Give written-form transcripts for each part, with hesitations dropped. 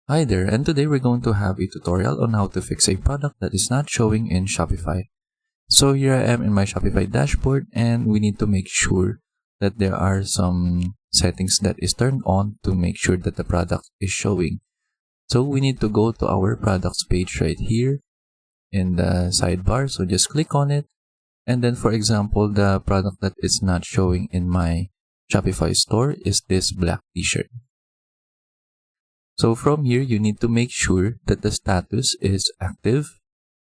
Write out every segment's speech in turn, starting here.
Hi there, and today we're going to have a tutorial on how to fix a product that is not showing in Shopify. So here I am in my Shopify dashboard, and we need to make sure that there are some settings that is turned on to make sure that the product is showing. So we need to go to our products page right here in the sidebar. So just click on it. And then for example, the product that is not showing in my Shopify store is this black t-shirt. So from here, you need to make sure that the status is active.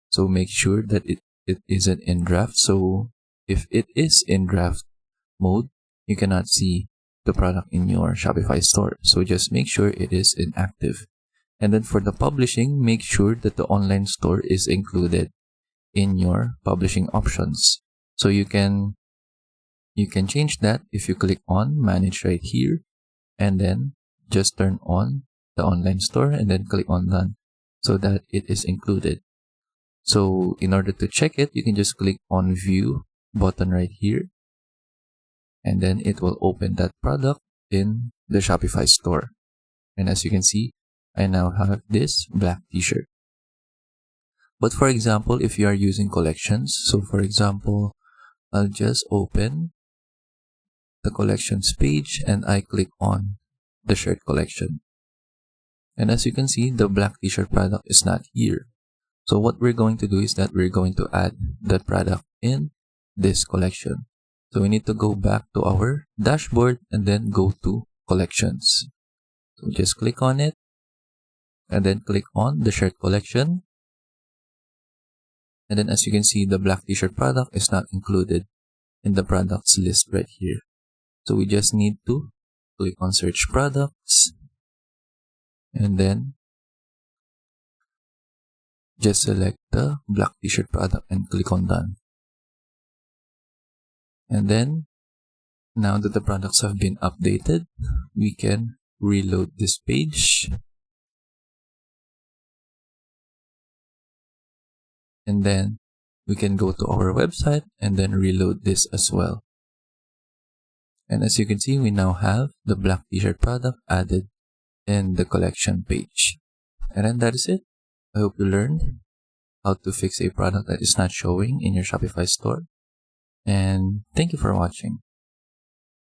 So make sure that it isn't in draft. So if it is in draft mode, you cannot see the product in your Shopify store. So just make sure it is inactive. And then for the publishing, make sure that the online store is included in your publishing options. So you can change that if you click on manage right here, and then just turn on the online store and then click on done so that it is included. So in order to check it, you can just click on view button right here, and then it will open that product in the Shopify store. And as you can see, I now have this black t-shirt. But for example, if you are using collections, so for example, I'll just open the collections page and I click on the shirt collection. And as you can see, the black t-shirt product is not here. So what we're going to do is that we're going to add that product in this collection. So we need to go back to our dashboard and then go to collections. So just click on it and then click on the shirt collection. And then as you can see, the black t-shirt product is not included in the products list right here. So we just need to click on search products and then just select the black t-shirt product and click on done. And then now that the products have been updated, we can reload this page. And then we can go to our website and then reload this as well. And as you can see, we now have the black t-shirt product added in the collection page. And then that is it. I hope you learned how to fix a product that is not showing in your Shopify store. And thank you for watching.